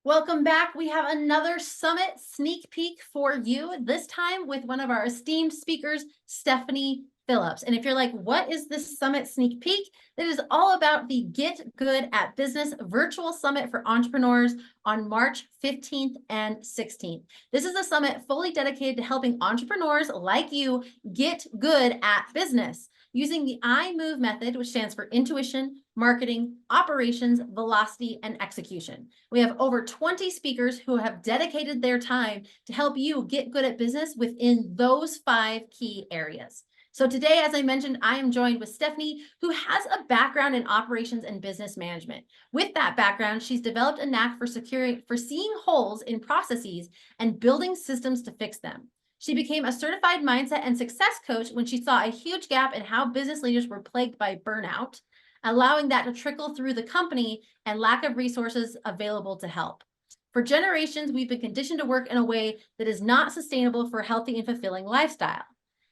Welcome back. We have another summit sneak peek for you, this time with one of our esteemed speakers, Stephanie Phillips. And if you're like, what is this summit sneak peek? It is all about the Get Good at Business virtual summit for entrepreneurs on March 15th and 16th. This is a summit fully dedicated to helping entrepreneurs like you get good at business using the I Move method, which stands for intuition, marketing, operations, velocity, and execution. We have over 20 speakers who have dedicated their time to help you get good at business within those 5 key areas. So today, as I mentioned, I am joined with Stephanie, who has a background in operations and business management. With that background, she's developed a knack for seeing holes in processes and building systems to fix them. She became a certified mindset and success coach when she saw a huge gap in how business leaders were plagued by burnout, allowing that to trickle through the company and lack of resources available to help. For generations, we've been conditioned to work in a way that is not sustainable for a healthy and fulfilling lifestyle.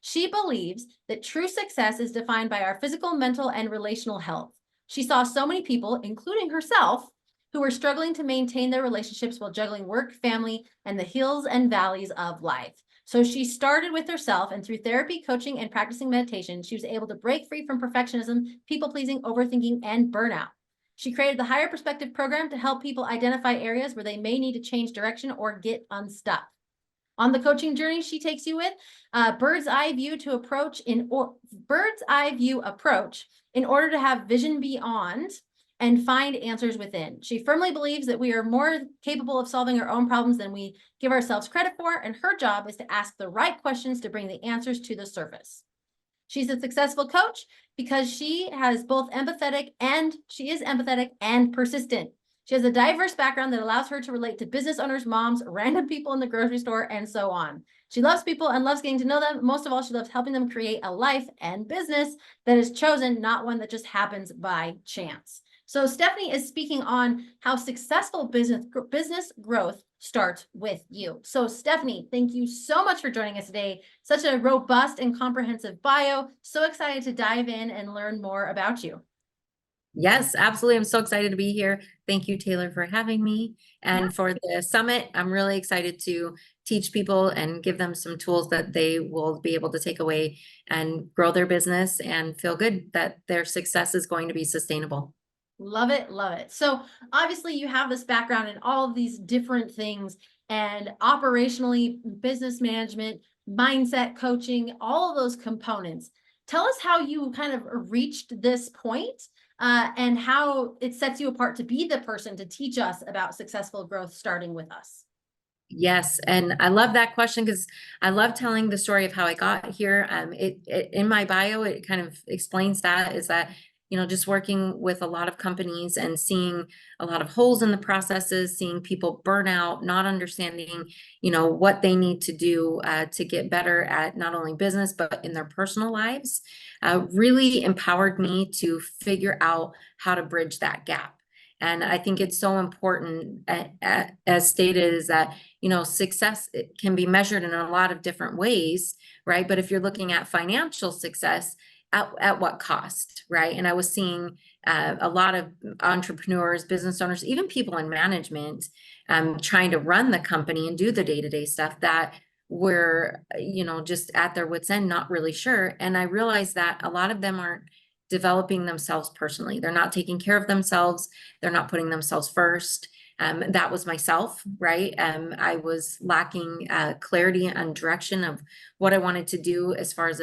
She believes that true success is defined by our physical, mental, and relational health. She saw so many people, including herself, who were struggling to maintain their relationships while juggling work, family, and the hills and valleys of life. So she started with herself, and through therapy, coaching, and practicing meditation, she was able to break free from perfectionism, people-pleasing, overthinking, and burnout. She created the Higher Perspective program to help people identify areas where they may need to change direction or get unstuck. On the coaching journey she takes you with, bird's eye view approach in order to have vision beyond and find answers within. She firmly believes that we are more capable of solving our own problems than we give ourselves credit for, and her job is to ask the right questions to bring the answers to the surface. She's a successful coach because she is empathetic and persistent. She has a diverse background that allows her to relate to business owners, moms, random people in the grocery store, and so on. She loves people and loves getting to know them. Most of all, she loves helping them create a life and business that is chosen, not one that just happens by chance. So Stephanie is speaking on how successful business growth starts with you. So Stephanie, thank you so much for joining us today. Such a robust and comprehensive bio. So excited to dive in and learn more about you. Yes, absolutely. I'm so excited to be here. Thank you, Taylor, for having me. And for the summit, I'm really excited to teach people and give them some tools that they will be able to take away and grow their business and feel good that their success is going to be sustainable. Love it, love it. So obviously you have this background in all of these different things, and operationally, business management, mindset coaching, all of those components. Tell us how you kind of reached this point, and how it sets you apart to be the person to teach us about successful growth starting with us. Yes, and I love that question because I love telling the story of how I got here. In my bio, it kind of explains that is that, just working with a lot of companies and seeing a lot of holes in the processes, seeing people burn out, not understanding, what they need to do to get better at not only business, but in their personal lives, really empowered me to figure out how to bridge that gap. And I think it's so important, as stated, is that success can be measured in a lot of different ways, right? But if you're looking at financial success, at what cost, right? And I was seeing a lot of entrepreneurs, business owners, even people in management, trying to run the company and do the day-to-day stuff that were, just at their wits' end, not really sure. And I realized that a lot of them aren't developing themselves personally. They're not taking care of themselves. They're not putting themselves first. That was myself, right? I was lacking clarity and direction of what I wanted to do as far as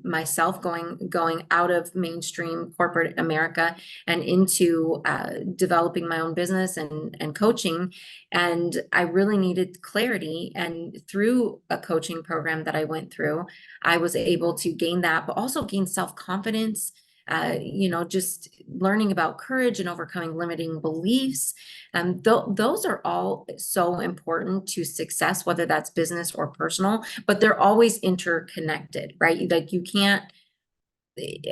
myself going out of mainstream corporate America and into developing my own business and coaching. And I really needed clarity. And through a coaching program that I went through, I was able to gain that, but also gain self-confidence. Just learning about courage and overcoming limiting beliefs. Those are all so important to success, whether that's business or personal, but they're always interconnected, right? Like you can't,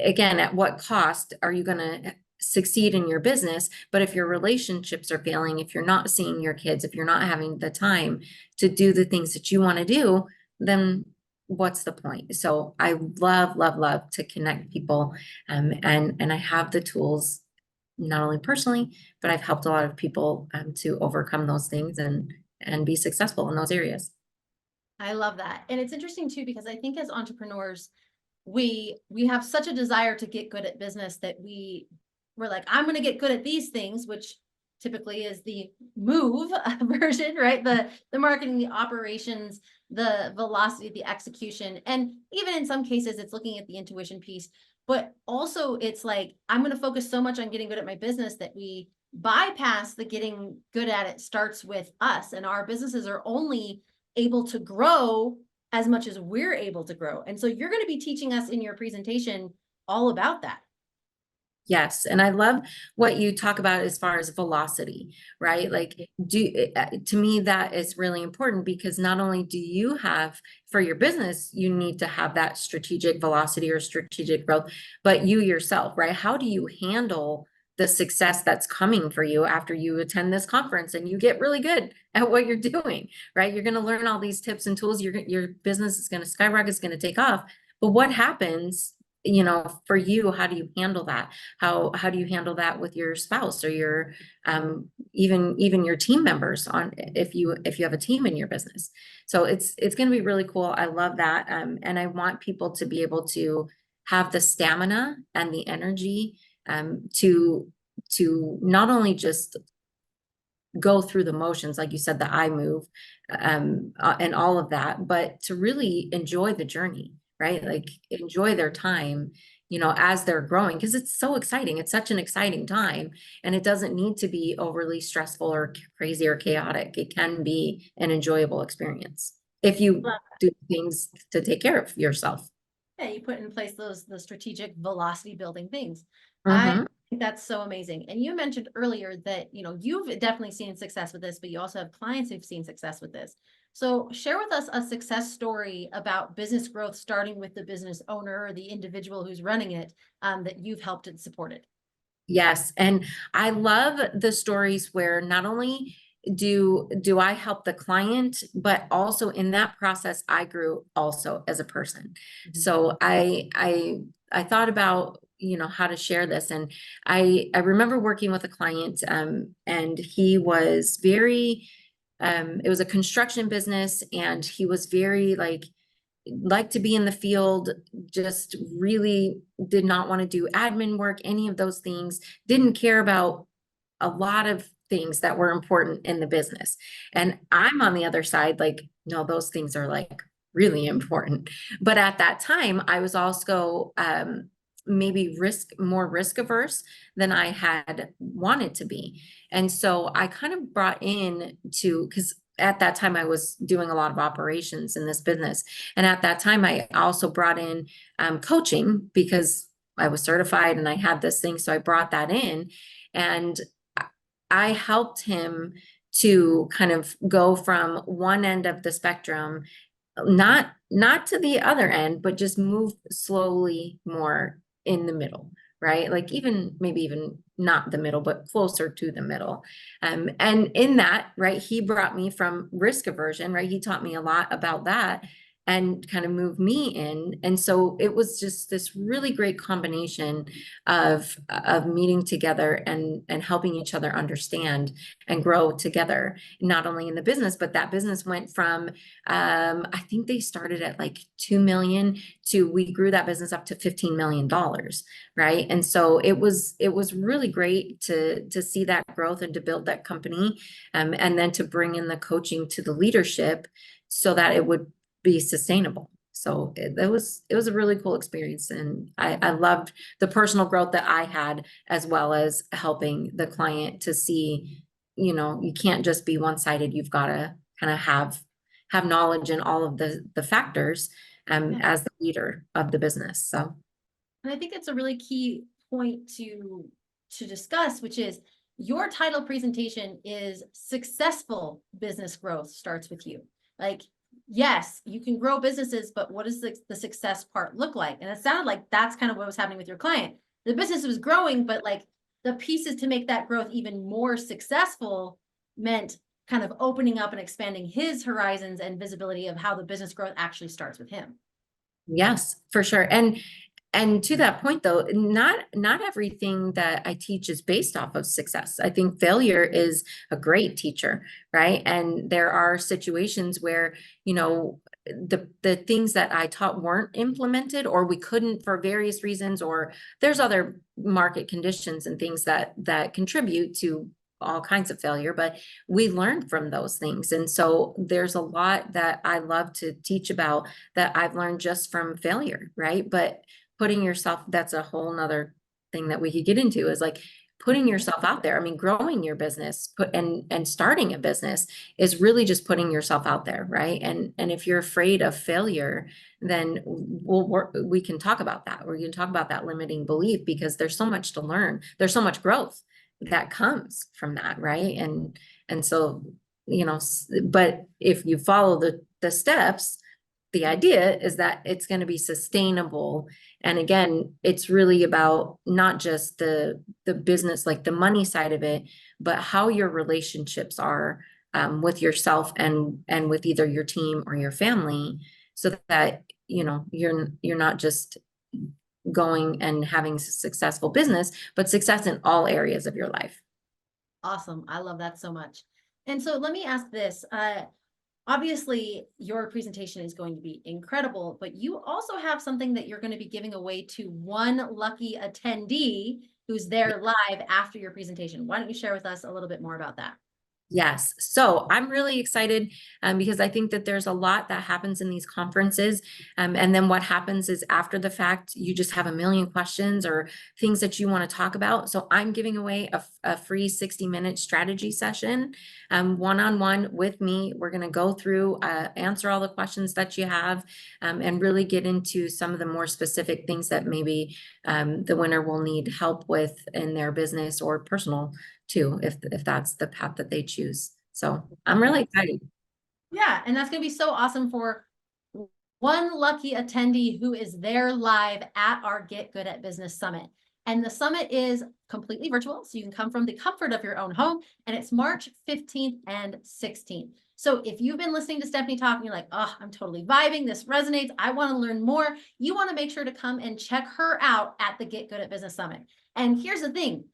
again, at what cost are you going to succeed in your business? But if your relationships are failing, if you're not seeing your kids, if you're not having the time to do the things that you want to do, then what's the point? So I love to connect people, and I have the tools not only personally, but I've helped a lot of people to overcome those things and be successful in those areas. I love that. And it's interesting too, because I think as entrepreneurs, we have such a desire to get good at business that we're like, I'm going to get good at these things, which typically is the move version, right? The marketing, the operations, the velocity, the execution. And even in some cases, it's looking at the intuition piece. But also it's like, I'm going to focus so much on getting good at my business that we bypass the getting good at it starts with us. And our businesses are only able to grow as much as we're able to grow. And so you're going to be teaching us in your presentation all about that. Yes, and I love what you talk about as far as velocity, right? Like, to me, that is really important because not only do you have for your business, you need to have that strategic velocity or strategic growth, but you yourself, right? How do you handle the success that's coming for you after you attend this conference and you get really good at what you're doing, right? You're going to learn all these tips and tools. Your business is going to skyrocket, it's going to take off. But what happens, for you? How do you handle that? How do you handle that with your spouse or your even your team members on if you have a team in your business? So it's going to be really cool. I love that. And I want people to be able to have the stamina and the energy to not only just go through the motions, like you said, the eye move, and all of that, but to really enjoy the journey, right? Like enjoy their time, as they're growing, because it's so exciting. It's such an exciting time, and it doesn't need to be overly stressful or crazy or chaotic. It can be an enjoyable experience if you do things to take care of yourself. Yeah, you put in place the strategic velocity building things. I Mm-hmm. think that's so amazing. And you mentioned earlier that, you've definitely seen success with this, but you also have clients who've seen success with this. So share with us a success story about business growth, starting with the business owner or the individual who's running it, that you've helped and supported. Yes, and I love the stories where not only do I help the client, but also in that process, I grew also as a person. Mhm. So I thought about, how to share this. And I remember working with a client, and he was very, it was a construction business, and he was very like to be in the field, just really did not want to do admin work, any of those things, didn't care about a lot of things that were important in the business. And I'm on the other side, like, no, those things are like really important. But at that time, I was also maybe more risk averse than I had wanted to be. And so I kind of brought in because at that time I was doing a lot of operations in this business. And at that time, I also brought in coaching because I was certified and I had this thing. So I brought that in, and I helped him to kind of go from one end of the spectrum, not to the other end, but just move slowly more in the middle, right? Like maybe even not the middle, but closer to the middle. And in that, right, he brought me from risk aversion, right? He taught me a lot about that and kind of moved me in. And so it was just this really great combination of meeting together and helping each other understand and grow together, not only in the business, but that business went from I think they started at like 2 million to we grew that business up to $15 million. Right. And so it was really great to see that growth and to build that company. And then to bring in the coaching to the leadership so that it would be sustainable. So it was a really cool experience. And I loved the personal growth that I had, as well as helping the client to see, you can't just be one-sided. You've got to kind of have knowledge in all of the factors Yeah. as the leader of the business. So And I think that's a really key point to discuss, which is your title presentation is successful business growth starts with you. Like, yes, you can grow businesses, but what does the success part look like? And it sounded like that's kind of what was happening with your client. The business was growing, but like the pieces to make that growth even more successful meant kind of opening up and expanding his horizons and visibility of how the business growth actually starts with him. yes, for sure. And And to that point though, not everything that I teach is based off of success. I think failure is a great teacher, right? And there are situations where, you know, the things that I taught weren't implemented, or we couldn't for various reasons, or there's other market conditions and things that contribute to all kinds of failure, but we learned from those things. And so there's a lot that I love to teach about that I've learned just from failure, right? But putting yourself, that's a whole nother thing that we could get into, is like putting yourself out there. I mean, growing your business, and starting a business is really just putting yourself out there, right? And if you're afraid of failure, then we can talk about that. We can talk about that limiting belief, because there's so much to learn. There's so much growth that comes from that, right? And so, you know, but if you follow the steps, the idea is that it's going to be sustainable. And again, it's really about not just the business, like the money side of it, but how your relationships are, with yourself and with either your team or your family, so that, you know, you're not just going and having a successful business, but success in all areas of your life. Awesome. I love that so much. And so let me ask this. Obviously, your presentation is going to be incredible, but you also have something that you're going to be giving away to one lucky attendee who's there live after your presentation. Why don't you share with us a little bit more about that? Yes. So I'm really excited, because I think that there's a lot that happens in these conferences. And then what happens is, after the fact, you just have a million questions or things that you want to talk about. So I'm giving away a free 60-minute strategy session, one-on-one with me. We're going to go through, answer all the questions that you have, and really get into some of the more specific things that maybe the winner will need help with in their business or personal too, if that's the path that they choose. So I'm really excited. Yeah, and that's going to be so awesome for one lucky attendee who is there live at our Get Good at Business Summit. And the summit is completely virtual, so you can come from the comfort of your own home, and it's March 15th and 16th. So if you've been listening to Stephanie talk and you're like, oh, I'm totally vibing, this resonates, I want to learn more, you want to make sure to come and check her out at the Get Good at Business Summit. And here's the thing.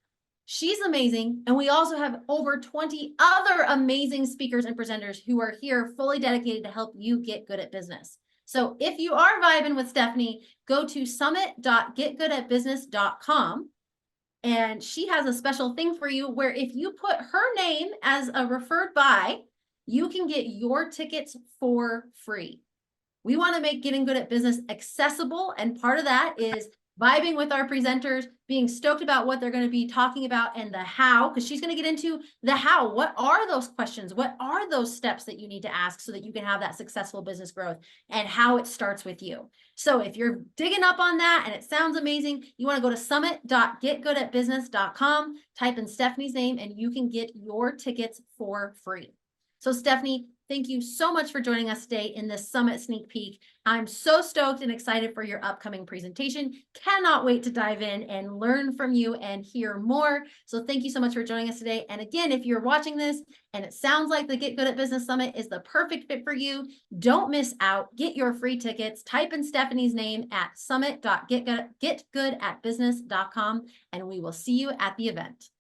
She's amazing. And we also have over 20 other amazing speakers and presenters who are here fully dedicated to help you get good at business. So if you are vibing with Stephanie, go to summit.getgoodatbusiness.com. And she has a special thing for you where if you put her name as a referred by, you can get your tickets for free. We want to make getting good at business accessible. And part of that is vibing with our presenters, being stoked about what they're going to be talking about and the how, because she's going to get into the how. What are those questions? What are those steps that you need to ask so that you can have that successful business growth, and how it starts with you? So if you're digging up on that and it sounds amazing, you want to go to summit.getgoodatbusiness.com, type in Stephanie's name, and you can get your tickets for free. So Stephanie, thank you so much for joining us today in this Summit Sneak Peek. I'm so stoked and excited for your upcoming presentation. Cannot wait to dive in and learn from you and hear more. So thank you so much for joining us today. And again, if you're watching this and it sounds like the Get Good at Business Summit is the perfect fit for you, don't miss out. Get your free tickets. Type in Stephanie's name at summit.getgoodatbusiness.com, and we will see you at the event.